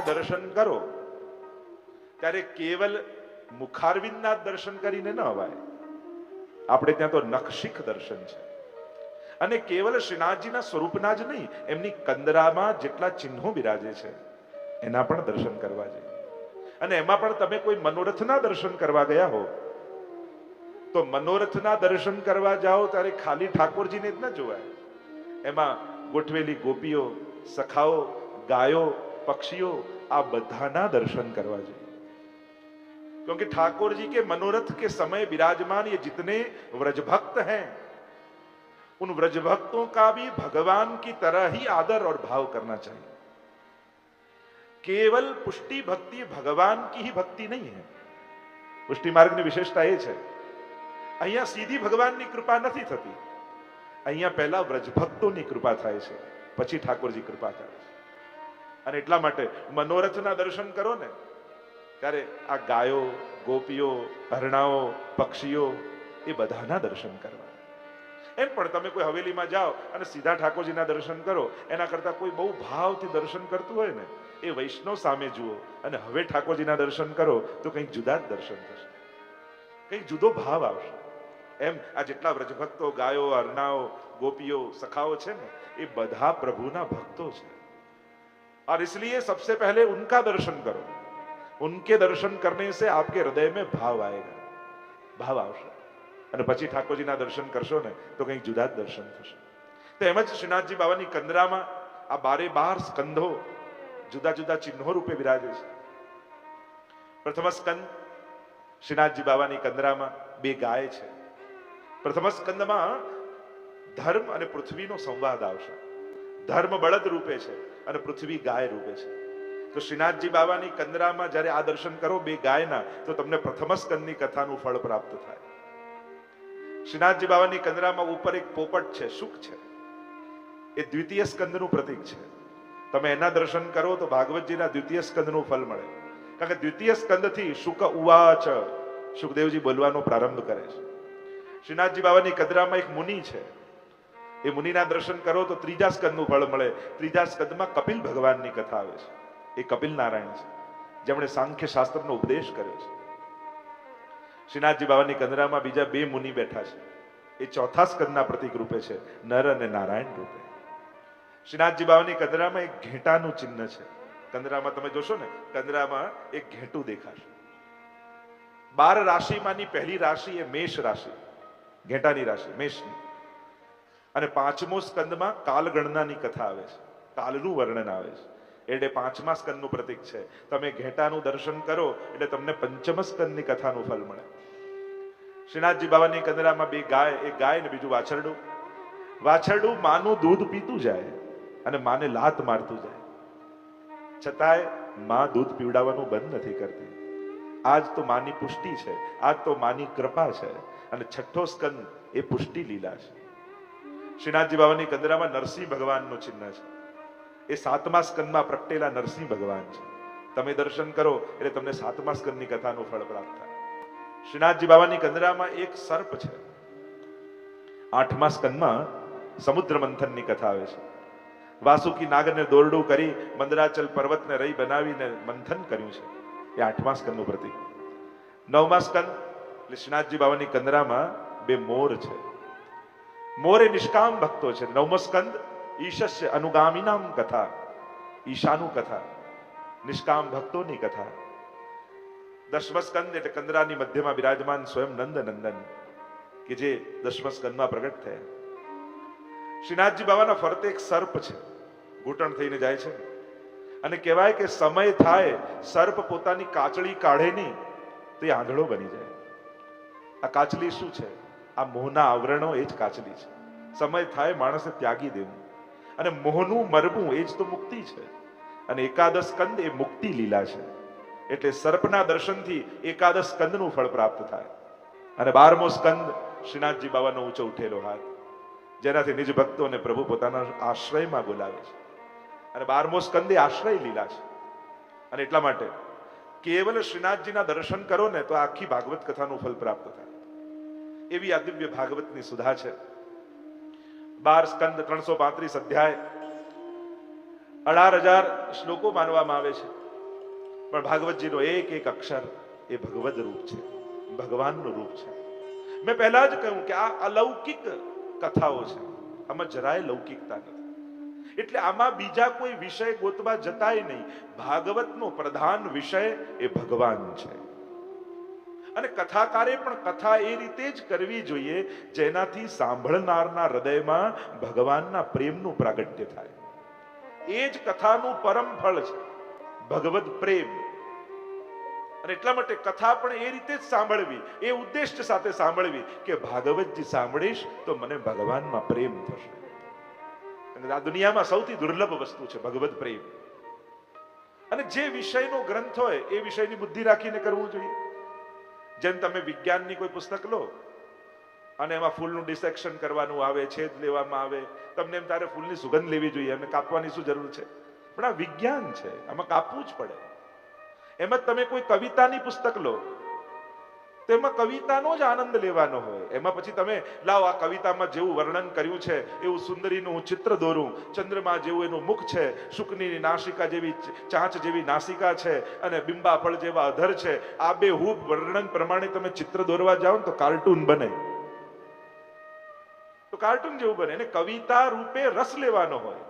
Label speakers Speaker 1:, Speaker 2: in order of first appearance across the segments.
Speaker 1: દર્શન કરો ત્યારે કેવલ મુખારવિંદના દર્શન કરીને ન અવાય. આપણે ત્યાં તો નખશિખ દર્શન છે. અને કેવલ શ્રીનાથજીના સ્વરૂપના જ નહીં, એમની કંદરામાં જેટલા ચિહ્નો બિરાજે છે એના પણ દર્શન કરવા જોઈએ. અને એમાં પણ તમે કોઈ મનોરથના દર્શન કરવા ગયા હો તો મનોરથના દર્શન કરવા જાઓ ત્યારે ખાલી ઠાકોરજીને જ ન જોવાય. એમાં ગોઠવેલી ગોપીઓ, સખાઓ, ગાયો, પક્ષીઓ, આ બધાના દર્શન કરવા જોઈએ. क्योंकि ठाकुर जी के मनोरथ के समय विराजमान ये जितने व्रजभक्त हैं, उन व्रजभक्तों का भी भगवान की तरह ही आदर और भाव करना चाहिए. केवल पुष्टि भक्ति भगवान की ही भक्ति नहीं है. पुष्टि मार्ग ની વિશેષતા એ છે, અહીંયા સીધી ભગવાનની કૃપા નથી થતી. અહીંયા પહેલા વ્રજભક્તોની કૃપા થાય છે, પછી ઠાકોરજી કૃપા થાય છે. અને એટલા માટે મનોરથના દર્શન કરો ને ત્યારે આ ગાયો, ગોપીઓ, હરણાઓ, પક્ષીઓ એ બધાના દર્શન કરવા. એમ પણ તમે કોઈ હવેલીમાં જાઓ અને સીધા ઠાકોરજીના દર્શન કરો, એના કરતા કોઈ બહુ ભાવથી દર્શન કરતું હોય ને એ વૈષ્ણવ સામે જુઓ અને હવે ઠાકોરજીના દર્શન કરો તો કંઈક જુદા જ દર્શન થશે, કંઈક જુદો ભાવ આવશે. એમ આ જેટલા વ્રજભક્તો, ગાયો, હરણાઓ, ગોપીઓ, સખાઓ છે ને એ બધા પ્રભુના ભક્તો છે. और इसलिए सबसे पहले उनका दर्शन करो. उनके दर्शन करने से आपके हृदय में भाव आएगा, भाव આવશે. અને પછી ઠાકોરજીના દર્શન કરશો ને તો કંઈક જુદા જ દર્શન થશે. તો એમ જ શ્રીનાથજી બાવાની કંદરામાં આ 12 સ્કંધો જુદા જુદા ચિહ્નો રૂપે બિરાજે છે. પ્રથમ સ્કંદ શ્રીનાથજી બાવાની કંદરામાં 2 ગાય છે. પ્રથમ સ્કંદમાં ધર્મ અને પૃથ્વીનો સંવાદ આવશે. ધર્મ બળદ રૂપે છે અને પૃથ્વી ગાય રૂપે છે. તો શ્રીનાથજી બાવાની કંદરામાં જ્યારે આ દર્શન કરો 2 ગાયના, તો તમને પ્રથમ સ્કંદની કથાનું ફળ પ્રાપ્ત થાય. શ્રીનાથજી બાવાની કંદરામાં ઉપર એક પોપટ છે, શુક છે, એ દ્વિતીય સ્કંદનું પ્રતીક છે. તમે એના દર્શન કરો તો ભાગવતજીના દ્વિતીય સ્કંદનું ફળ મળે. કારણ કે દ્વિતીય સ્કંદથી શુક ઉવાચ, સુખદેવજી બોલવાનો પ્રારંભ કરે છે. શ્રીનાથજી બાવાની કંદરામાં એક મુનિ છે, એ મુનિના દર્શન કરો તો ત્રીજા સ્કંદનું ફળ મળે. ત્રીજા સ્કંદમાં કપિલ ભગવાનની કથા આવે છે. એ કપિલ નારાયણ છે, જેમણે સાંખ્ય શાસ્ત્રનો ઉપદેશ કર્યો છે. શ્રીનાથજી બાવાની કંદરામાં બીજા 2 મુનિ બેઠા છે, એ ચોથા સ્કંદના પ્રતીક રૂપે છે, નર અને નારાયણ રૂપે. શ્રીનાથજી બાવાની કંદરામાં એક ઘેટાનું ચિહ્ન છે. કંદરામાં તમે જોશો ને, કંદરામાં એક ઘેટું દેખાશે. 12 રાશિમાંની પહેલી રાશિ એ મેષ રાશિ, ઘેટાની રાશિ મેષની. અને 5મો સ્કંદમાં કાલગણનાની કથા આવે છે, કાલનું વર્ણન આવે છે. એટલે 5મા સ્કંદનું પ્રતીક છે. તમે ઘેટાનું દર્શન કરો એટલે તમને 5મ સ્કંદની કથાનું ફળ મળે. શ્રીનાથજી બાવાની કંદરામાં 2 ગાય, એક ગાય ને બીજું વાછરડું. વાછરડું માનું દૂધ પીતું જાય અને માને લાત મારતું જાય, છતાંય માં દૂધ પીવડાવવાનું બંધ નથી કરતી. આજ તો માની પુષ્ટિ છે, આજ તો માની કૃપા છે. અને 6ઠો સ્કંદ એ પુષ્ટિ લીલા છે. શ્રીનાથજી બાવાની કંદરામાં નરસિંહ ભગવાનનું ચિહ્ન છે. એ 7મા સ્કંદમાં પ્રગટેલા નરસિંહ ભગવાન છે. તમે દર્શન કરો એટલે તમને 7મા સ્કંદની કથાનું ફળ પ્રાપ્ત થાય. શ્રીનાથજી બાવાની કંદરામાં એક સર્પ છે. 8મા સ્કંદમાં સમુદ્ર મંથનની કથા આવે છે. વાસુકી નાગને દોરડું કરી મંદરાચલ પર્વતને રહી બનાવીને મંથન કર્યું છે, એ 8મા સ્કંદનું પ્રતીક. 9મા સ્કંદ એટલે શ્રીનાથજી બાવાની કંદરામાં 2 મોર છે. મોર એ નિષ્કામ ભક્તો છે. 9મો સ્કંદ ઈશસ્ય અનુગામીનામ કથા, ઈશાનું કથા, નિષ્કામ ભક્તોની કથા. 10મો સ્કંદ એટલે કંદરાની મધ્યમાં બિરાજમાન સ્વયં નંદ નંદન, કે જે 10મા સ્કંદમાં પ્રગટ થયા. શ્રીનાથજી બાવાના ફરતે એક સર્પ છે, ઘૂંટણ થઈને જાય છે. અને કહેવાય કે સમય થાય સર્પ પોતાની કાચળી કાઢે નહીં તો એ આંધળો બની જાય. આ કાચલી શું છે? આ મોહના આવરણો એ જ કાચલી છે. સમય થાય માણસે ત્યાગી દેવું અને મોહનું મરવું એ જ તો મુક્તિ છે. અને એકાદશ સ્કંદ એ મુક્તિ લીલા છે. એટલે સર્પના દર્શનથી એકાદશ સ્કંદનું ફળ પ્રાપ્ત થાય. અને 12મો સ્કંદ શ્રીનાથજી બાવાનો ઊંચો ઉઠેલો હાથ, જેનાથી નિજ ભક્તોને પ્રભુ પોતાના આશ્રયમાં બોલાવે છે. અને 12મો સ્કંદ એ આશ્રય લીલા છે. અને એટલા માટે કેવલ શ્રીનાથજીના દર્શન કરો ને તો આખી ભાગવત કથાનું ફળ પ્રાપ્ત થાય. એવી આ દિવ્ય ભાગવતની સુધા છે. 12 સ્કંદ, 335 અધ્યાય, 18,000 શ્લોકો માનવામાં આવે છે. પણ ભાગવતજીનો એક એક અક્ષર એ ભગવદ રૂપ છે, ભગવાનનું રૂપ છે. મેં પહેલા જ કહ્યું કે આ અલૌકિક કથાઓ છે, આમાં જરાય લૌકિકતા નથી. એટલે આમાં બીજા કોઈ વિષય ગોતવા જતાય નહીં. ભાગવતનો પ્રધાન વિષય એ ભગવાન છે. અને કથાકારે પણ કથા એ રીતે જ કરવી જોઈએ જેનાથી સાંભળનારના હૃદયમાં ભગવાનના પ્રેમનું પ્રાગટ્ય થાય. એ જ કથાનું પરમ ફળ છે, ભગવદ પ્રેમ. અને એટલા માટે કથા પણ એ રીતે જ સાંભળવી, એ ઉદ્દેશ્ય સાથે સાંભળવી કે ભાગવતજી સાંભળીશ તો મને ભગવાનમાં પ્રેમ થશે. આ દુનિયામાં સૌથી દુર્લભ વસ્તુ છે ભગવદ પ્રેમ. અને જે વિષયનો ગ્રંથ હોય એ વિષયની બુદ્ધિ રાખીને કરવું જોઈએ. જેમ તમે વિજ્ઞાનની કોઈ પુસ્તક લો અને એમાં ફૂલનું ડિસેક્શન કરવાનું આવે, છેદ લેવામાં આવે, તમને એમ તારે ફૂલની સુગંધ લેવી જોઈએ, એમને કાપવાની શું જરૂર છે? પણ આ વિજ્ઞાન છે, આમાં કાપવું જ પડે. એમાં તમે કોઈ કવિતાની પુસ્તક લો તો એમાં કવિતાનો જ આનંદ લેવાનો હોય. એમાં પછી તમે લાવો આ કવિતામાં જેવું વર્ણન કર્યું છે એવું સુંદરીનું હું ચિત્ર દોરું, ચંદ્રમા જેવું એનું મુખ છે, શુકની નાસિકા જેવી ચાંચ જેવી નાસિકા છે અને બિંબાફળ જેવા અધર છે, આ બેહૂબ વર્ણન પ્રમાણે તમે ચિત્ર દોરવા જાઓ તો કાર્ટૂન બને, તો કાર્ટૂન જેવું બને. એને કવિતા રૂપે રસ લેવાનો હોય.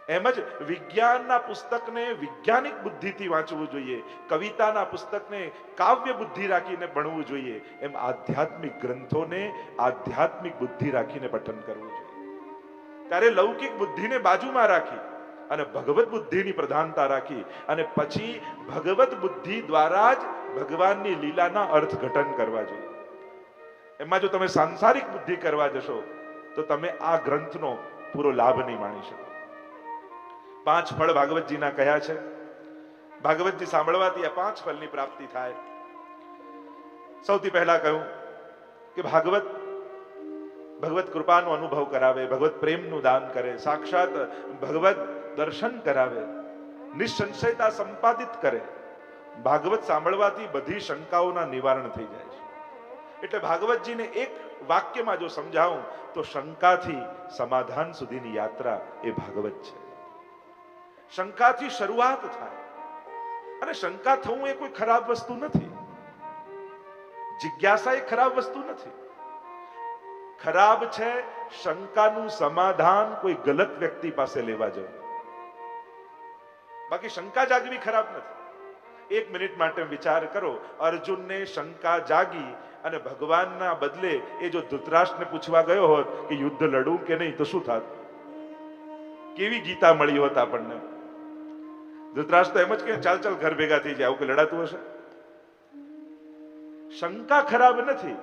Speaker 1: એમ જ વિજ્ઞાનના પુસ્તકને વૈજ્ઞાનિક બુદ્ધિથી વાંચવું જોઈએ, કવિતાના પુસ્તકને કાવ્ય બુદ્ધિ રાખીને ભણવું જોઈએ. એમ આધ્યાત્મિક ગ્રંથોને આધ્યાત્મિક બુદ્ધિ રાખીને પઠન કરવું જોઈએ. ત્યારે લૌકિક બુદ્ધિને બાજુમાં રાખી અને ભગવત બુદ્ધિની પ્રધાનતા રાખી અને પછી ભગવત બુદ્ધિ દ્વારા જ ભગવાનની લીલાના અર્થઘટન કરવા જોઈએ. એમાં જો તમે સાંસારિક બુદ્ધિ કરવા જશો તો તમે આ ગ્રંથનો પૂરો લાભ નહીં માણી શકો. 5 ફળ ભાગવતજીના કયા છે. ભાગવતજી સાંભળવાથી આ 5 ફળની પ્રાપ્તિ થાય. સૌથી પહેલા કહ્યું કે ભગવત કૃપાનો અનુભવ કરાવે, ભગવત પ્રેમનું દાન કરે, સાક્ષાત ભગવત દર્શન કરાવે, નિસંશયતા સંપાદિત કરે. ભાગવત સાંભળવાથી બધી શંકાઓના નિવારણ થઈ જાય છે. એટલે ભાગવતજીને એક વાક્યમાં જો સમજાવું તો શંકાથી સમાધાન સુધીની યાત્રા એ ભાગવત છે. શંકાથી શરૂઆત થાય. અને શંકા થવું એ કોઈ ખરાબ વસ્તુ નથી. જિજ્ઞાસા એ ખરાબ વસ્તુ નથી. ખરાબ છે શંકાનું સમાધાન કોઈ ગલત વ્યક્તિ પાસે લેવા જવું. બાકી શંકા જાગવી ખરાબ નથી. 1 મિનિટ માટે વિચાર કરો, અર્જુનને શંકા જાગી અને ભગવાનના બદલે એ જો ધૃતરાષ્ટ્રને પૂછવા ગયો હોત કે યુદ્ધ લડું કે નહીં તો શું થાત? કેવી ગીતા મળી હોત આપણને? ધૃતરાષ્ટ્ર એમ જ કે ચાલ ચાલ ઘર ભેગા થઈ જાય, આવું કે લડાતું હશે? શંકા ખરાબ નથી,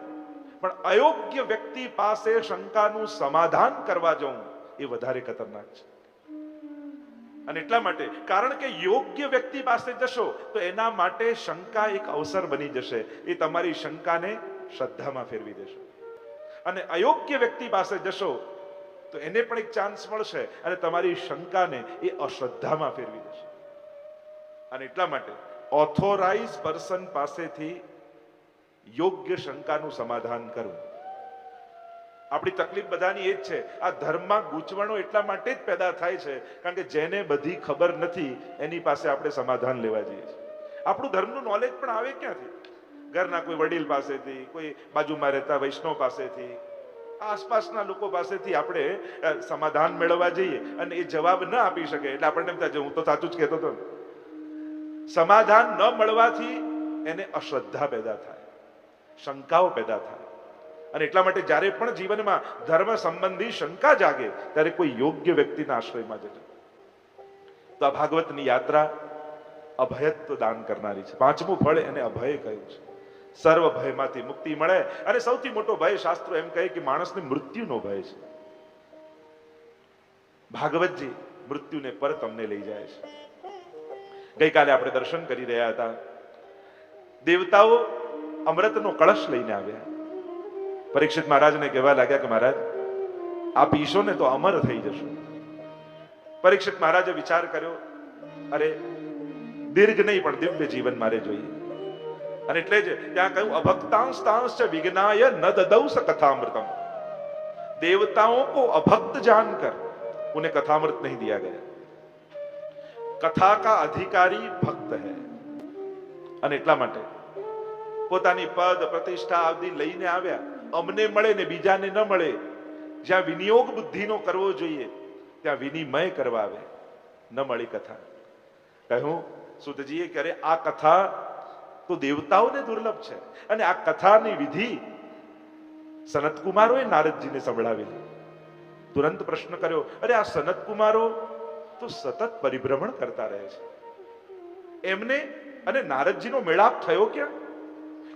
Speaker 1: પણ અયોગ્ય વ્યક્તિ પાસે શંકાનું સમાધાન કરવા જવું એ વધારે ખતરનાક છે. અને એટલા માટે કારણ કે યોગ્ય વ્યક્તિ પાસે જશો તો એના માટે શંકા એક અવસર બની જશે. એ તમારી શંકાને શ્રદ્ધામાં ફેરવી દેશે. અને અયોગ્ય વ્યક્તિ પાસે જશો તો એને પણ એક ચાન્સ મળશે અને તમારી શંકાને એ અશ્રદ્ધામાં ફેરવી દેશે. અને એટલા માટે ઓથોરાઇઝ પર્સન પાસેથી યોગ્ય શંકાનું સમાધાન કરવું. આપણી તકલીફ બધાની એ જ છે. આ ધર્મમાં ગૂંચવણો એટલા માટે જ પેદા થાય છે કારણ કે જેને બધી ખબર નથી એની પાસે આપણે સમાધાન લેવા જઈએ છીએ. આપણું ધર્મનું નોલેજ પણ આવે ક્યાંથી? ઘરના કોઈ વડીલ પાસેથી, કોઈ બાજુમાં રહેતા વૈષ્ણવ પાસેથી, આસપાસના લોકો પાસેથી આપણે સમાધાન મેળવવા જઈએ અને એ જવાબ ન આપી શકે એટલે આપણને એમ થાય હું તો સાચું જ કહેતો હતો. સમાધાન ન મળવાથી એને અશ્રદ્ધા પેદા થાય, શંકાઓ પેદા થાય. અને એટલા માટે જ્યારે પણ જીવનમાં ધર્મ સંબંધી શંકા જાગે ત્યારે કોઈ યોગ્ય વ્યક્તિના આશ્રયમાં જજો. તો આ ભાગવતની યાત્રા અભયત્વ દાન કરનારી છે. 5મું ફળ એને અભય કહ્યું છે. સર્વ ભયમાંથી મુક્તિ મળે. અને સૌથી મોટો ભય શાસ્ત્રો એમ કહે કે માણસને મૃત્યુનો ભય છે. ભાગવતજી મૃત્યુને પર તમને લઈ જાય છે. ગઈકાલે આપણે દર્શન કરી રહ્યા હતા. દેવતાઓ અમૃતનો કળશ લઈને આવ્યા. પરીક્ષિત મહારાજને કહેવા લાગ્યા કે મહારાજ આ પીશો ને તો અમર થઈ જશો. પરીક્ષિત મહારાજે વિચાર કર્યો, અરે દીર્ઘ નહીં પણ દિવ્ય જીવન મારે જોઈએ. અને એટલે જ ત્યાં કહ્યું અભક્તાંસ્તાંશ વિઘ્નાય ન દદૌસ કથામૃતમ. देवताओं को अभक्त जानकर उन्हें कथामृत नहीं दिया गया. कथा का अधिकारी भक्त है. અને એટલા માટે પોતાની પદ પ્રતિષ્ઠા આદિ લઈને આવ્યા, અમને મળે ને બીજાને ન મળે. જ્યાં વિનિયોગ બુદ્ધિનો કરવો જોઈએ ત્યાં વિનિમય કરવા આવે. ન મળી કથા. કહ્યું સુતજીએ કે અરે આ કથા તો દેવતાઓને દુર્લભ છે, અને આ કથાની વિધિ સનતકુમારોએ નારદજીને સંભળાવેલી. તુરંત પ્રશ્ન કર્યો, અરે આ સનતકુમારો તો સતત પરિભ્રમણ કરતા રહે છે, એમને અને નારદજીનો મેળાપ થયો ક્યાં?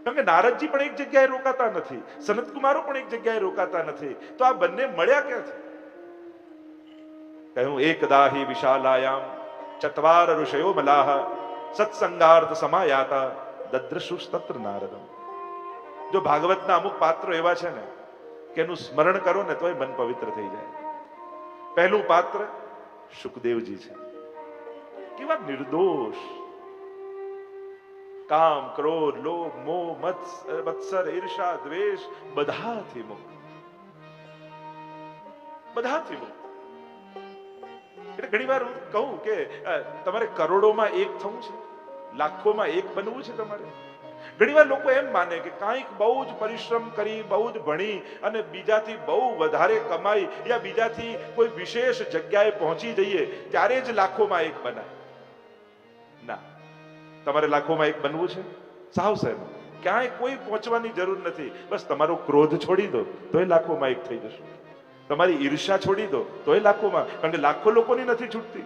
Speaker 1: કારણ કે નારદજી પણ એક જગ્યાએ રોકાતા નથી, સનતકુમારો પણ એક જગ્યાએ રોકાતા નથી, તો આ બંને મળ્યા ક્યાંથી? કહ્યું એકદાહી વિશાલાયામ ચત્વાર ઋષયો મલાહ સત્સંગાર્થ સમાયાતા દદ્રશુસ્તત્ર નારદમ. જો ભાગવતના અમુક પાત્રો એવા છે ને કે એનું સ્મરણ કરો ને તોય મન પવિત્ર થઈ જાય. પહેલું પાત્ર શુકદેવજી છે. કેવા નિર્દોષ, કામ ક્રોધ લોભ મોહ મત્સર ઈર્ષા દ્વેષ બધાથી મુક્ત, બધાથી મુક્ત. એટલે ઘણી વાર હું કહું કે તમારે કરોડોમાં એક થવું છે, લાખોમાં એક બનવું છે તમારે. ઘણી વાર લોકો એમ માને કે કાંઈક બહુ જ પરિશ્રમ કરી, બહુ જ ભણી અને બીજાથી બહુ વધારે કમાઈ યા બીજાથી કોઈ વિશેષ જગ્યાએ પહોંચી જઈએ ત્યારે જ લાખોમાં એક બનાય. ના, તમારે લાખોમાં એક બનવું છે સાવ સાહેબ, ક્યાંય કોઈ પહોંચવાની જરૂર નથી. બસ તમારો ક્રોધ છોડી દો તોય લાખોમાં એક થઈ જશો. તમારી ઈર્ષા છોડી દો તોય લાખોમાં, કારણ કે લાખો લોકોની નથી છૂટતી.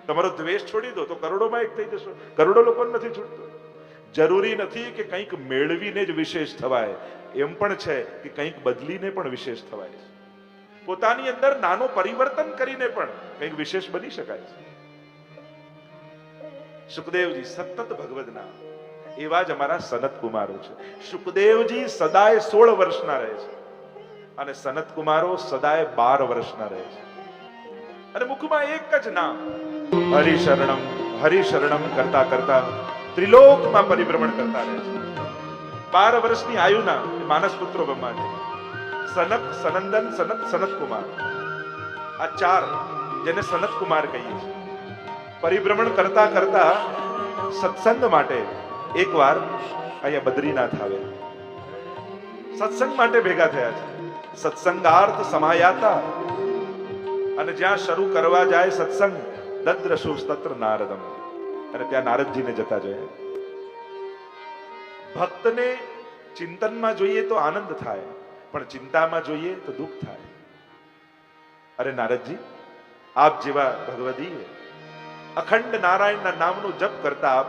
Speaker 1: તમારો દ્વેષ છોડી દો તો કરોડોમાં એક થઈ જશો. કરોડો લોકોને નથી છૂટતો. જરૂરી નથી કે કંઈક મેળવીને જ વિશેષ થવાય, એમ પણ છે કે કંઈક બદલીને પણ વિશેષ થવાય છે. પોતાની અંદર નાનો પરિવર્તન કરીને પણ કંઈક વિશેષ બની શકાય છે. સુખદેવજી સતત ભગવદના, એવા જ અમારા સનતકુમારો છે. સુખદેવજી સદાય 16 વર્ષના રહે છે અને સનતકુમારો સદાય 12 વર્ષના રહે છે. અને મુખમાં એક જ નામ હરિશરણમ હરિશરણમ કરતા કરતા ત્રિલોકમાં પરિભ્રમણ કરતા રહે છે. 12 વર્ષની આયુના માનસ પુત્રો બ્રહ્માજી, સનક, સનંદન, સનત, સનતકુમાર, આ 4 જેને સનતકુમાર કહીએ છીએ, પરિભ્રમણ કરતા કરતા સત્સંગ માટે એકવાર અહીંયા બદ્રીનાથ આવ્યા. સત્સંગ માટે ભેગા થયા છે. સત્સંગાર્થ સમાયાતા, અને જ્યાં શરૂ કરવા જાય સત્સંગ દદ્રશુસ્તત્ર નારદમ, અને ત્યાં નારદજીને જતા જોયા. ભક્તને ચિંતનમાં જોઈએ તો આનંદ થાય, પણ ચિંતામાં જોઈએ તો દુઃખ થાય. અરે નારદજી, આપ જેવા ભગવદીય અખંડ નારાયણના નામનો જપ કરતા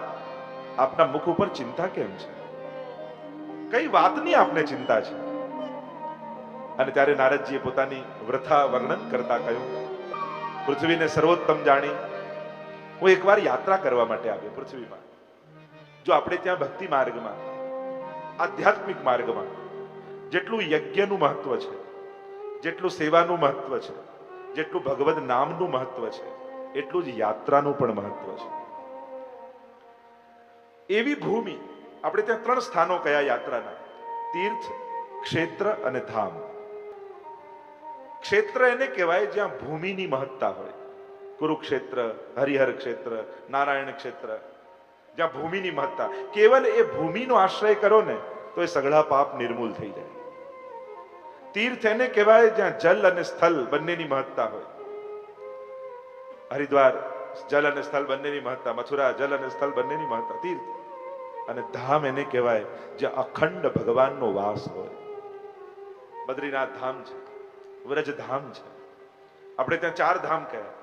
Speaker 1: આપના મુખ ઉપર ચિંતા કેમ છે? કઈ વાતની આપને ચિંતા છે? અને ત્યારે નારદજીએ પોતાની વ્રથા વર્ણન કરતા કહ્યું, પૃથ્વીને સર્વોત્તમ જાણી હું એકવાર યાત્રા કરવા માટે આવ્યો પૃથ્વીમાં. જો આપણે ત્યાં ભક્તિ માર્ગમાં, આધ્યાત્મિક માર્ગમાં જેટલું યજ્ઞનું મહત્વ છે, જેટલું સેવાનું મહત્વ છે, જેટલું ભગવદ નામનું મહત્વ છે, એટલું જ યાત્રાનું પણ મહત્વ છે. એવી ભૂમિ, આપણે ત્યાં 3 સ્થાનો કયા યાત્રાના? તીર્થ, ક્ષેત્ર અને ધામ. ક્ષેત્ર એને કહેવાય જ્યાં ભૂમિની મહત્તા હોય. કુરુક્ષેત્ર, હરિહર ક્ષેત્ર, નારાયણ ક્ષેત્ર, જ્યાં ભૂમિની મહત્તા. કેવલ એ ભૂમિનો આશ્રય કરો ને તો એ સઘળા પાપ નિર્મૂલ થઈ જાય. તીર્થ એને કહેવાય જ્યાં જલ અને સ્થળ બંનેની મહત્તા હોય. હરિદ્વાર જલ અને સ્થળ બંનેની મહત્તા, મથુરા જલ અને સ્થળ બંનેની મહત્તા, તીર્થ. અને ધામ એને કહેવાય જ્યાં અખંડ ભગવાનનો વાસ હોય. બદ્રીનાથ ધામ છે, વ્રજ ધામ છે. આપણે ત્યાં 4 ધામ કહેવાય.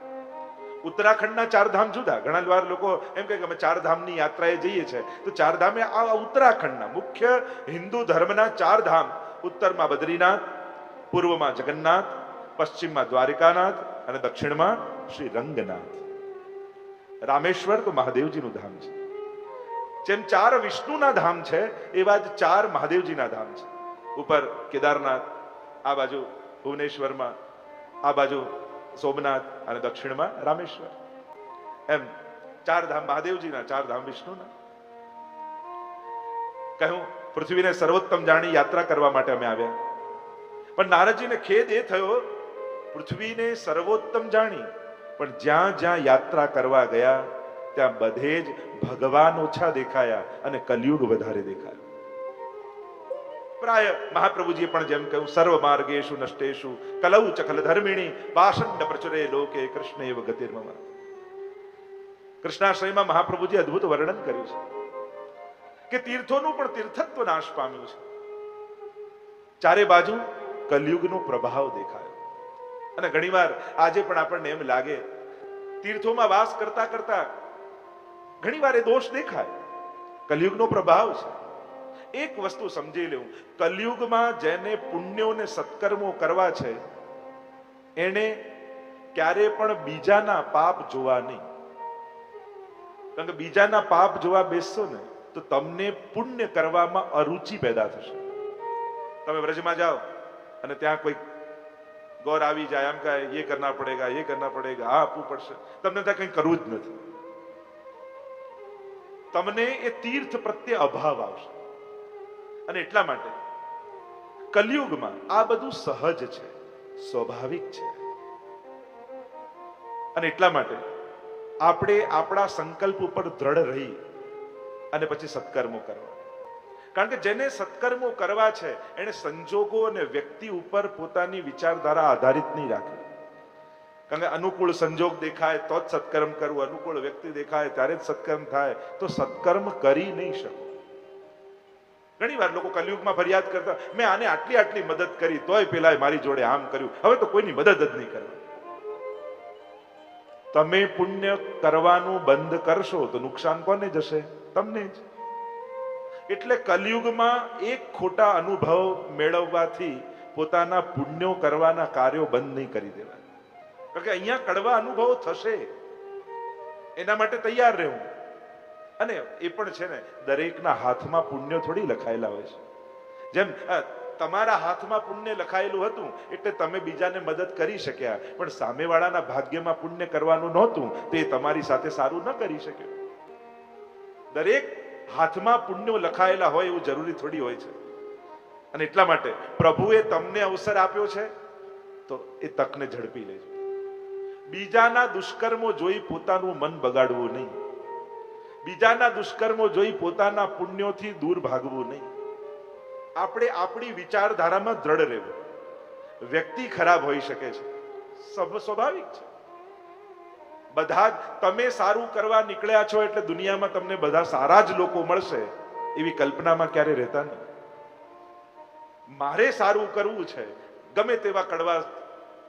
Speaker 1: ઉત્તરાખંડના 4 ધામ જુદા. ઘણા વાર લોકો એમ કહે કે અમે 4 ધામની યાત્રાએ જઈએ છીએ, તો 4 ધામ એ આ ઉત્તરાખંડના મુખ્ય હિન્દુ ધર્મના 4 ધામ. ઉત્તરમાં બદ્રીનાથ, પૂર્વમાં જગન્નાથ, પશ્ચિમમાં દ્વારિકાનાથ અને દક્ષિણમાં શ્રી રંગનાથ. રામેશ્વર તો મહાદેવજીનું ધામ છે. જેમ 4 વિષ્ણુના ધામ છે એવા જ 4 મહાદેવજીના ધામ છે. ઉપર કેદારનાથ, આ બાજુ ભુવનેશ્વરમાં, આ બાજુ સોમનાથ અને દક્ષિણમાં રામેશ્વર. એમ 4 ધામ મહાદેવજીના, 4 ધામ વિષ્ણુના. કહ્યું પૃથ્વીને સર્વોત્તમ જાણી યાત્રા કરવા માટે અમે આવ્યા. પણ નારદજીને ખેદ એ થયો, પૃથ્વીને સર્વોત્તમ જાણી પણ જ્યાં જ્યાં યાત્રા કરવા ગયા ત્યાં બધે જ ભગવાન ઓછા દેખાયા અને કલયુગ વધારે દેખાયો. પ્રાય મહાપ્રભુજીએ પણ જેમ કહ્યું, સર્વ માર્ગેશુ નષ્ટેશુ કલૌ ચકલ ધર્મિણી વાસંડ પ્રચુરે લોકે કૃષ્ણ એવ ગતિર્મમ. કૃષ્ણાશ્રયમાં મહાપ્રભુજી અદ્ભુત વર્ણન કર્યું છે કે તીર્થોનું પણ તીર્થત્વ નાશ પામ્યું છે. ચારે બાજુ કલયુગનો પ્રભાવ દેખાયો. અને ઘણીવાર આજે પણ આપણને એમ લાગે તીર્થોમાં વાસ કરતા કરતા ઘણીવાર એ દોષ દેખાય, કલયુગનો પ્રભાવ છે. એક વસ્તુ સમજી લેવું, કલયુગમાં જેને પુણ્યો ને સત્કર્મો કરવા છે એને ક્યારે પણ બીજાના પાપ જોવા નહીં. કારણ કે બીજાના પાપ જોવા બેસશો ને તો તમને પુણ્ય કરવામાં અરુચિ પેદા થશે. તમે વ્રજમાં જાઓ અને ત્યાં કોઈ ગોર આવી જાય, આમ કહે ये करना पड़ेगा, ये करना पड़ेगा, આ આપવું પડશે, તમને ત્યાં કંઈ કરવું જ નથી. તમને એ તીર્થ પ્રત્યે અભાવ આવશે. અને એટલા માટે કલયુગમાં આ બધું સહજ છે, સ્વાભાવિક છે. અને એટલા માટે આપણે આપણા સંકલ્પ ઉપર દ્રઢ રહી અને પછી સત્કર્મો કરવા. કારણ કે જેને સત્કર્મો કરવા છે એને સંજોગો અને વ્યક્તિ ઉપર પોતાની વિચારધારા આધારિત નહીં રાખવી. કારણ કે અનુકૂળ સંજોગ દેખાય તો જ સત્કર્મ કરવું, અનુકૂળ વ્યક્તિ દેખાય ત્યારે જ સત્કર્મ થાય, તો સત્કર્મ કરી નહીં શકો. ઘણી વાર લોકો કલયુગમાં ફરિયાદ કરતા, મેં આને આટલી આટલી મદદ કરી તોય પેલા મારી જોડે આમ કર્યું, હવે તો કોઈની મદદ જ નહીં કરવા. તમે પુણ્ય કરવાનું બંધ કરશો તો નુકસાન કોને જશે? તમને જ. એટલે કલયુગમાં એક ખોટા અનુભવ મેળવવાથી પોતાના પુણ્યો કરવાના કાર્યો બંધ નહીં કરી દેવા. કારણ કે અહીંયા કડવા અનુભવો થશે, એના માટે તૈયાર રહેવું. અને એ પણ છે ને, દરેકના હાથમાં પુણ્ય થોડી લખાયેલા હોય છે. જેમ તમારા હાથમાં પુણ્ય લખાયેલું હતું એટલે તમે બીજાને મદદ કરી શક્યા, પણ સામેવાળાના ભાગ્યમાં પુણ્ય કરવાનું નહોતું તો એ તમારી સાથે સારું ન કરી શક્યો. દરેક હાથમાં પુણ્યો લખાયેલા હોય એવું જરૂરી થોડી હોય છે. અને એટલા માટે પ્રભુએ તમને અવસર આપ્યો છે તો એ તકને ઝડપી લેજો. બીજાના દુષ્કર્મો જોઈ પોતાનું મન બગાડવું નહીં. બીજાના દુષ્કર્મો જોઈ પોતાના પુણ્યોથી દૂર ભાગવું નહીં. આપણે આપણી વિચારધારામાં દ્રઢ રહેવું. વ્યક્તિ ખરાબ હોઈ શકે છે, સ્વાભાવિક છે. બધા જ તમે સારું કરવા નીકળ્યા છો એટલે દુનિયામાં તમને બધા સારા જ લોકો મળશે એવી કલ્પનામાં ક્યારે રહેતા નહીં. મારે સારું કરવું છે, ગમે તેવા કડવા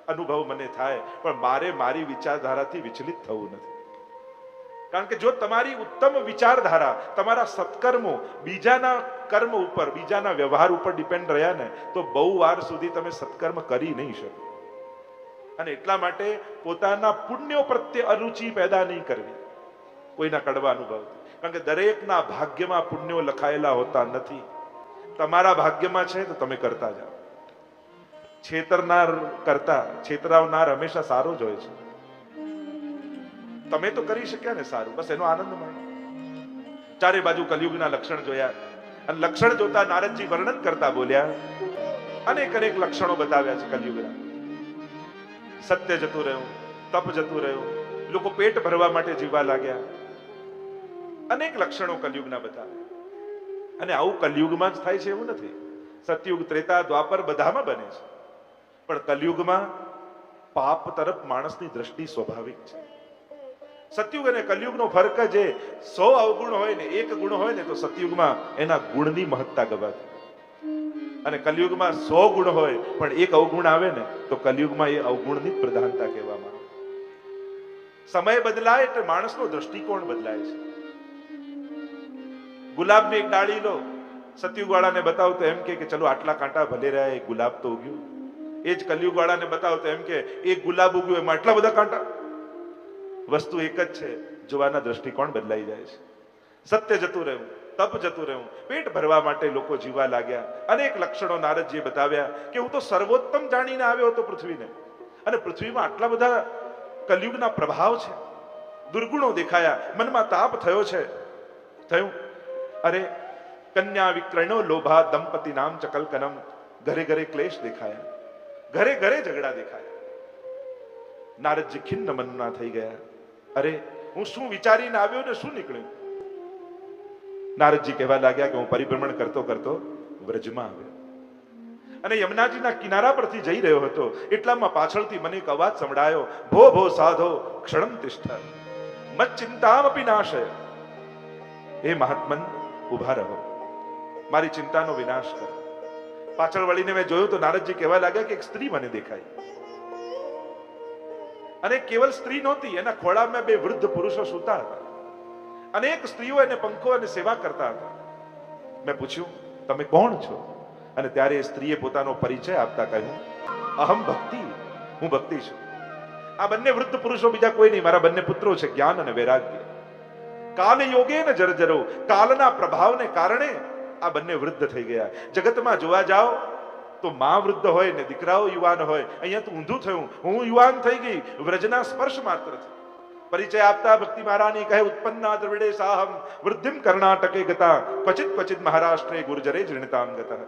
Speaker 1: અનુભવ મને થાય, પણ મારે મારી વિચારધારાથી વિચલિત થવું નથી. કારણ કે જો તમારી ઉત્તમ વિચારધારા, તમારા સત્કર્મો બીજાના કર્મ ઉપર, બીજાના વ્યવહાર ઉપર ડિપેન્ડ રહ્યા ને તો બહુ વાર સુધી તમે સત્કર્મ કરી નહીં શકો. અને એટલા માટે પોતાના પુણ્યો પ્રત્યે અરુચિ પેદા નહીં કરવી કોઈના કડવા અનુભવથી. કારણ કે દરેકના ભાગ્યમાં પુણ્યો લખાયેલા હોતા નથી. તમારા ભાગ્યમાં છે તો તમે કરતા જાઓ. છેતરનાર કરતા છેતરાવનાર હંમેશા સારો જ હોય છે. તમે તો કરી શક્યા ને સારું, બસ એનો આનંદ માણો. ચારે બાજુ કલયુગના લક્ષણ જોયા અને લક્ષણ જોતા નારદજી વર્ણન કરતા બોલ્યા, અનેક અનેક લક્ષણો બતાવ્યા છે કલયુગના. સત્ય જતું રહ્યું, તપ જતું રહ્યું, લોકો પેટ ભરવા માટે જીવવા લાગ્યા. અનેક લક્ષણો કલયુગના બતાવ્યા. અને આવું કલયુગમાં જ થાય છે એવું નથી. સતયુગ, ત્રેતા, દ્વાપર બધામાં બને છે. પણ કલયુગમાં પાપ તરફ માણસની દ્રષ્ટિ સ્વાભાવિક છે. સતયુગ અને કલયુગનો ફરક જે 100 અવગુણ હોય ને 1 ગુણ હોય ને તો સતયુગમાં એના ગુણની મહત્તા ગવાતી. અને કલયુગમાં 100 ગુણ હોય પણ 1 અવગુણ આવે ને તો કલયુગમાં એ અવગુણની પ્રધાનતા કહેવામાં આવે. સમય બદલાય એટલે માણસનો દ્રષ્ટિકોણ બદલાય છે. ગુલાબની એક ડાળી લો, સતયુગ વાળાને બતાવો તો એમ કે ચલો આટલા કાંટા ભલે રહ્યા, એક ગુલાબ તો ઉગ્યું. એ જ કલયુગ વાળાને બતાવો તો એમ કે એક ગુલાબ ઉગ્યું એમાં આટલા બધા કાંટા. વસ્તુ એક જ છે, જોવાના દ્રષ્ટિકોણ બદલાઈ જાય છે. સત્ય જતું રહ્યું, તપ જતું રહ્યું, પેટ ભરવા માટે લોકો જીવવા લાગ્યા. અનેક લક્ષણો નારદજીએ બતાવ્યા કે હું તો સર્વોત્તમ જાણીને આવ્યો હતો પૃથ્વીને, અને પૃથ્વીમાં આટલા બધા કલયુગના પ્રભાવ છે. દુર્ગુણો દેખાયા, મનમાં તાપ થયો છે. થયું અરે કન્યા વિક્રણો લોભા દંપતિ નામ ચકલકનમ. ઘરે ઘરે ક્લેશ દેખાયા, ઘરે ઘરે ઝઘડા દેખાયા. નારદજી ખિન્ન મનના થઈ ગયા. અરે હું શું વિચારીને આવ્યો ને શું નીકળ્યું? નારદજી કહેવા લાગ્યા કે હું પરિભ્રમણ કરતો કરતો વ્રજમાં આવ્યો અને યમુનાજીના કિનારા પરથી જઈ રહ્યો હતો. એટલામાં પાછળથી મને એક અવાજ સંભળાયો, ભો ભો સાધો ક્ષણમ તિષ્ઠ મત ચિંતામપી નાશય. હે મહાત્મન, ઉભા રહો, મારી ચિંતાનો વિનાશ કરો. પાછળ વળીને મેં જોયું તો નારદજી કહેવા લાગ્યા કે એક સ્ત્રી મને દેખાઈ અને કેવલ સ્ત્રી નહોતી, એના ખોળામાં બે વૃદ્ધ પુરુષો સૂતા હતા. અનેક સ્ત્રીઓ એને પંખો અને સેવા કરતા હતા. મેં પૂછ્યું, તમે કોણ છો? અને ત્યારે એ સ્ત્રીએ પોતાનો પરિચય આપતા કહ્યું, અહમ ભક્તિ, હું ભક્તિ છું. આ બંને વૃદ્ધ પુરુષો બીજા કોઈ નહીં, મારા બંને પુત્રો છે, જ્ઞાન અને વૈરાગ્ય. કાલ યોગે ને જર્જરો, કાલના પ્રભાવને કારણે આ બંને વૃદ્ધ થઈ ગયા. જગતમાં જોવા જાઓ તો માં વૃદ્ધ હોય ને દીકરાઓ યુવાન હોય. અહીંયા તો ઊંધું થયું, હું યુવાન થઈ ગઈ વ્રજના સ્પર્શ માત્રથી. પરિચય આપતા ભક્તિ મહારાણી કહે, ઉત્પન્ના દ્રવિડે સાહમ વૃદ્ધિમ કર્ણાટકે ગતા ક્વચિત ક્વચિત મહારાષ્ટ્રે ગુર્જરે જીર્ણતામ ગતા.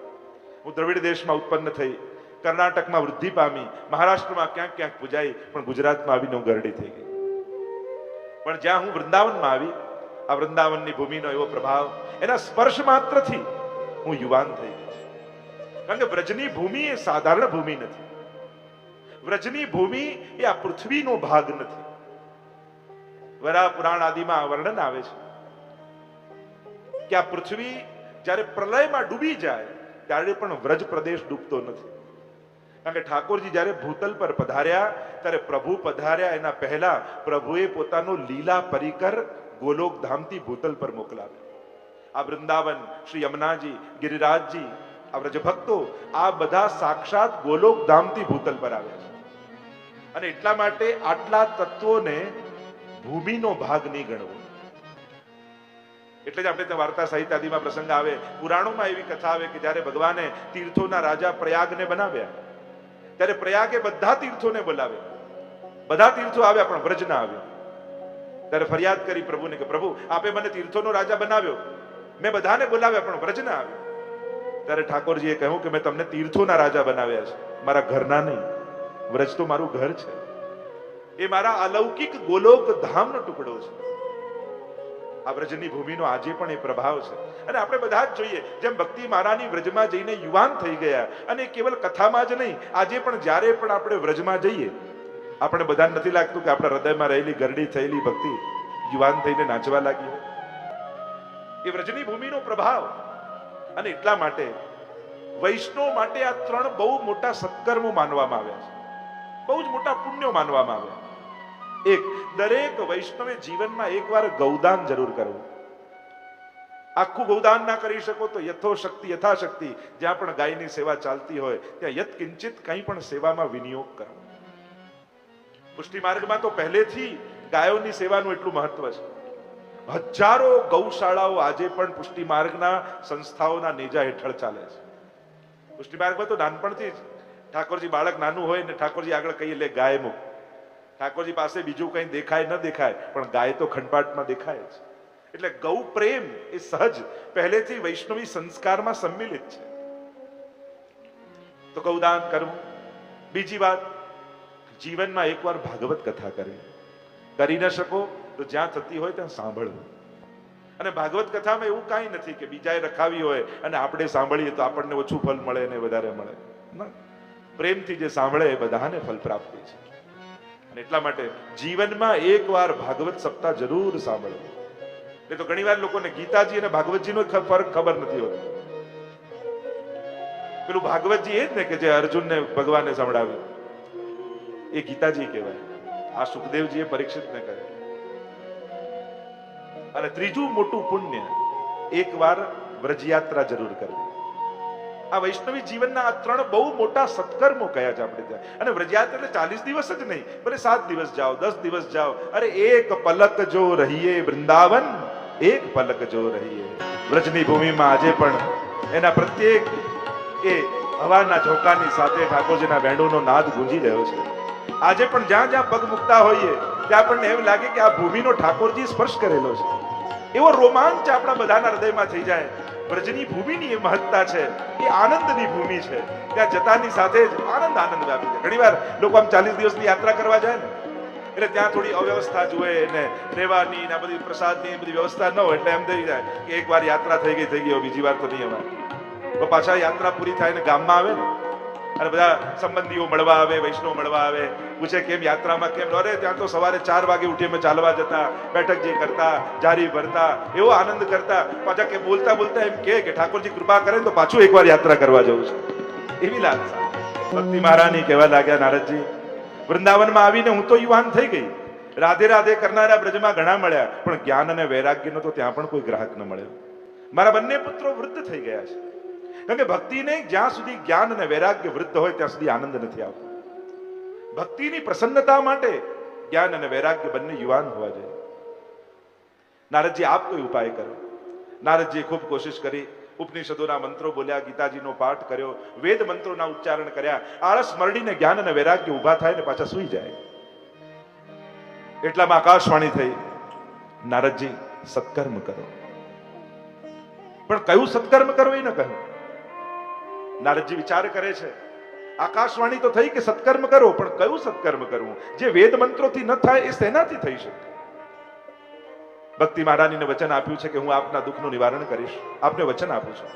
Speaker 1: હું દ્રવિડ દેશમાં ઉત્પન્ન થઈ, કર્ણાટકમાં વૃદ્ધિ પામી, મહારાષ્ટ્રમાં ક્યાંક ક્યાંક પૂજાઈ, પણ ગુજરાતમાં આવીને હું ગરડી થઈ ગઈ. પણ જ્યાં હું વૃંદાવનમાં આવી, આ વૃંદાવનની ભૂમિનો એવો પ્રભાવ, એના સ્પર્શ માત્રથી હું યુવાન થઈ ગઈ. કારણ કે વ્રજની ભૂમિ એ સાધારણ ભૂમિ નથી. વ્રજની ભૂમિ એ આ પૃથ્વીનો ભાગ નથી. વરા પુરાણ આદિમાં વર્ણન આવે છે કે આ પૃથ્વી જ્યારે પ્રલયમાં ડૂબી જાય ત્યારે પણ વ્રજ પ્રદેશ ડૂબતો નથી. કારણ કે ઠાકોરજી જ્યારે ભૂતલ પર પધાર્યા ત્યારે પ્રભુ પધાર્યા એના પહેલા પ્રભુએ પોતાનો લીલા પરિકર ગોલોક ધામથી ભૂતલ પર મોકલાવ્યો. આ વૃંદાવન, શ્રી યમુનાજી, ગિરિરાજજી, આ વ્રજ ભક્તો, આ બધા સાક્ષાત ગોલોક ધામથી ભૂતલ પર આવ્યા છે. અને એટલા માટે આટલા તત્વોને ભૂમિનો ભાગ નહીં ગણવો. એટલે જ આપણે ત્યાં વાર્તા સાહિત્ય આદિમાં પ્રસંગ આવે, પુરાણોમાં એવી કથા આવે કે જ્યારે ભગવાને તીર્થોના રાજા પ્રયાગને બનાવ્યા ત્યારે પ્રયાગે બધા તીર્થોને બોલાવ્યા. બધા તીર્થો આવ્યા પણ વ્રજ ના આવ્યો. ત્યારે ફરિયાદ કરી પ્રભુને કે પ્રભુ, આપે મને તીર્થોનો રાજા બનાવ્યો, મેં બધાને બોલાવ્યા પણ વ્રજ ના આવ્યો. ત્યારે ઠાકોરજીએ કહ્યું કે મેં તમને તીર્થોના રાજા બનાવ્યા છે, મારા ઘરના નહીં. વ્રજ તો મારું ઘર છે, એ મારા અલૌકિક ગોલોક ધામનો ટુકડો છે. આ વ્રજની ભૂમિનો આજે પણ એ પ્રભાવ છે. અને આપણે બધા જ જોઈએ, જેમ ભક્તિ મહારાની વ્રજમાં જઈને યુવાન થઈ ગયા, અને કેવલ કથામાં જ નહીં, આજે પણ જ્યારે પણ આપણે વ્રજમાં જઈએ, આપણે બધાને નથી લાગતું કે આપણા હૃદયમાં રહેલી ગરડી થયેલી ભક્તિ યુવાન થઈને નાચવા લાગી હોય? એ વ્રજની ભૂમિનો પ્રભાવ. અને એટલા માટે વૈષ્ણવ માટે આ ત્રણ બહુ મોટા સત્કર્મો માનવામાં આવ્યા છે, બહુ જ મોટા પુણ્યો માનવામાં આવ્યા. એક, દરેક વૈષ્ણવે જીવનમાં એકવાર ગૌદાન જરૂર કરવું. આખું ગૌદાન ના કરી શકો તો યથોશક્તિ યથાશક્તિ જ્યાં પણ ગાયની સેવા ચાલતી હોય ત્યાં યત કિંચિત કંઈ પણ સેવામાં વિનિયોગ કરવો. પુષ્ટિ માર્ગમાં તો પહેલેથી ગાયોની સેવાનું એટલું મહત્વ છે. હજારો ગૌશાળાઓ આજે પણ પુષ્ટિ માર્ગના સંસ્થાઓના નેજા હેઠળ ચાલે છે. પુષ્ટિ માર્ગમાં તો નાનપણથી જ ઠાકોરજી, બાળક નાનું હોય ને ઠાકોરજી આગળ કહીએ લે ગાય મૂક. ઠાકોરજી પાસે બીજું કંઈ દેખાય ન દેખાય પણ ગાય તો ખંડપાટમાં દેખાય જ. એટલે ગૌ પ્રેમ એ સહજ પહેલેથી વૈષ્ણવી સંસ્કારમાં સંમિલિત છે. તો ગૌદાન કરવું. બીજી વાત, જીવનમાં એકવાર ભાગવત કથા કરવી. કરી ન શકો તો જ્યાં થતી હોય ત્યાં સાંભળવું. અને ભાગવત કથામાં એવું કાંઈ નથી કે બીજાએ રખાવી હોય અને આપણે સાંભળીએ તો આપણને ઓછું ફલ મળે અને વધારે મળે. ના, પ્રેમથી જે સાંભળે એ બધાને ફલ પ્રાપ્તિ છે. અને એટલા માટે જીવનમાં એકવાર ભાગવત સપ્તાહ જરૂર સાંભળવું. એ તો ઘણી વાર લોકોને ગીતાજી અને ભાગવતજીનો ફરક ખબર નથી હોતો. પેલું ભાગવતજી એ જ ને કે જે અર્જુનને ભગવાને સંભળાવ્યું, એ ગીતાજી કહેવાય. આ સુખદેવજીએ પરીક્ષિતને કહ્યું. અને ત્રીજું મોટું પુણ્ય, એકવાર વ્રજયાત્રા જરૂર કરવી. આ વૈષ્ણવી જીવનના આ ત્રણ બહુ મોટા સત્કર્મો કયા છે આપણે ત્યાં. અને વ્રજયાત્રા એટલે 40 દિવસ જ નહીં, ભલે 7 દિવસ જાઓ, 10 દિવસ જાઓ. અરે એક પલક જો રહીએ વૃંદાવન, એક પલક જો રહીએ. વ્રજની ભૂમિમાં આજે પણ એના પ્રત્યેક એ હવાના ઝોકાની સાથે ઠાકોરજીના વેણુનો નાદ ગુંજી રહ્યો છે. આજે પણ જ્યાં જ્યાં પગ મૂકતા હોઈએ ત્યાં આપણને એમ લાગે કે આ ભૂમિનો ઠાકોરજી સ્પર્શ કરેલો છે. એવો રોમાંચ આપણા બધાના હૃદયમાં થઈ જાય. વ્રજની ભૂમિની એ મહત્તા છે, એ આનંદની ભૂમિ છે. ત્યાં જતાની સાથે જ આનંદ વ્યાપી જાય. ઘણી વાર લોકો આમ 40 દિવસની યાત્રા કરવા જાય ને એટલે ત્યાં થોડી અવ્યવસ્થા જુએ ને રહેવાની ને બધી પ્રસાદની બધી વ્યવસ્થા ન હોય એટલે એમ થઈ જાય કે એકવાર યાત્રા થઈ ગઈ બીજી વાર તો નહીં અમારે. તો પાછા યાત્રા પૂરી થાય ને ગામમાં આવે ને અને બધા સંબંધીઓ મળવા આવે, વૈષ્ણવ મળવા આવે, પૂછે કેમ યાત્રામાં કેમ? અરે ત્યાં તો સવારે 4 વાગે ઉઠી અમે ચાલવા જતા, બેઠકજી કરતા, જારી ભરતા, એવો આનંદ કરતા. પાછા કે બોલતા બોલતા એમ કે ઠાકોરજી કૃપા કરે તો પાછું એકવાર યાત્રા કરવા જવું છે, એવી લાલસા. ભક્તિ મહારાની કહેવા લાગ્યા, નારદજી વૃંદાવનમાં આવીને હું તો યુવાન થઈ ગઈ, રાધે રાધે કરનારા બ્રજમાં ઘણા મળ્યા, પણ જ્ઞાન અને વૈરાગ્યનો તો ત્યાં પણ કોઈ ગ્રાહક ન મળ્યો. મારા બંને પુત્રો વૃદ્ધ થઈ ગયા છે. કારણ કે ભક્તિને જ્યાં સુધી જ્ઞાન અને વૈરાગ્ય વૃદ્ધ હોય ત્યાં સુધી આનંદ નથી આવતો. ભક્તિની પ્રસન્નતા માટે જ્ઞાન અને વૈરાગ્ય બંને યુવાન હોવા જોઈએ. નારદજી આપ કોઈ ઉપાય કરો. નારદજીએ ખૂબ કોશિશ કરી, ઉપનિષદોના મંત્રો બોલ્યા, ગીતાજીનો પાઠ કર્યો, વેદ મંત્રોના ઉચ્ચારણ કર્યા. આળસ મરડીને જ્ઞાન અને વૈરાગ્ય ઉભા થાય ને પાછા સુઈ જાય. એટલામાં આકાશવાણી થઈ, નારદજી સત્કર્મ કરો. પણ કયું સત્કર્મ કરવું એ ન કહ્યું. નારદજી વિચાર કરે છે, આકાશવાણી તો થઈ કે સત્કર્મ કરો, પણ કયું સત્કર્મ કરવું? જે વેદ મંત્રોથી ન થાય એ શેનાથી થઈ શકે? ભક્તિ મહારાનીને વચન આપ્યું છે કે હું આપના દુઃખનું નિવારણ કરીશ, આપને વચન આપું છું.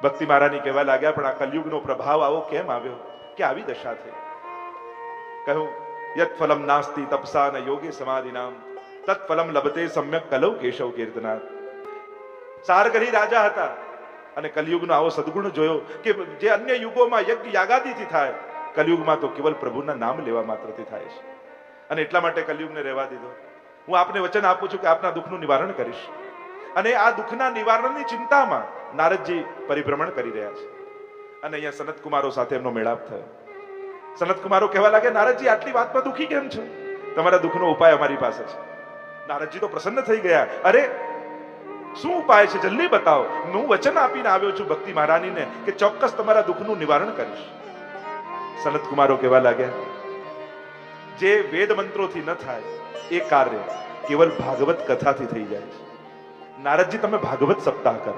Speaker 1: ભક્તિ મહારાની કહેવા લાગ્યા, પણ આ કલયુગનો પ્રભાવ આવો કેમ આવ્યો કે આવી દશા થઈ? કહ્યું, યત ફલમ નાસ્તિ તપસા ન યોગે સમાધિનામ તત ફલમ લભતે સમ્યક કલૌ કેશવ કીર્તનાથ. સારગરી રાજા હતા અને કલયુગનો આવો સદગુણ જોયો કે જે અન્ય યુગોમાં યજ્ઞ યાગાદિથી થાય, કલયુગમાં તો કેવલ પ્રભુના નામ લેવા માત્રથી થાય છે. અને એટલા માટે કલયુગને રહેવા દીધો. હું આપને વચન આપું છું કે આપના દુઃખનું નિવારણ કરીશ. અને આ દુઃખના નિવારણની ચિંતામાં નારદજી પરિભ્રમણ કરી રહ્યા છે. અને અહીંયા સનત કુમારો સાથે એમનો મેળાપ થયો. સનત કુમારો કહેવા લાગે, નારદજી આટલી વાતમાં દુઃખી કેમ છો? તમારા દુઃખનો ઉપાય અમારી પાસે છે. નારદજી તો પ્રસન્ન થઈ ગયા. અરે શું ઉપાય છે? જલ્દી બતાવો. હું વચન આપીને આવ્યો છું ભક્તિ મહારાનીને કે ચોક્કસ તમારા દુઃખનું નિવારણ કરીશ. સનત કુમારો કહેવા લાગ્યા, જે વેદ મંત્રોથી ન થાય એ કાર્ય કેવલ ભાગવત કથાથી થઈ જાય છે. નારદજી તમે ભાગવત સપ્તાહ કરો.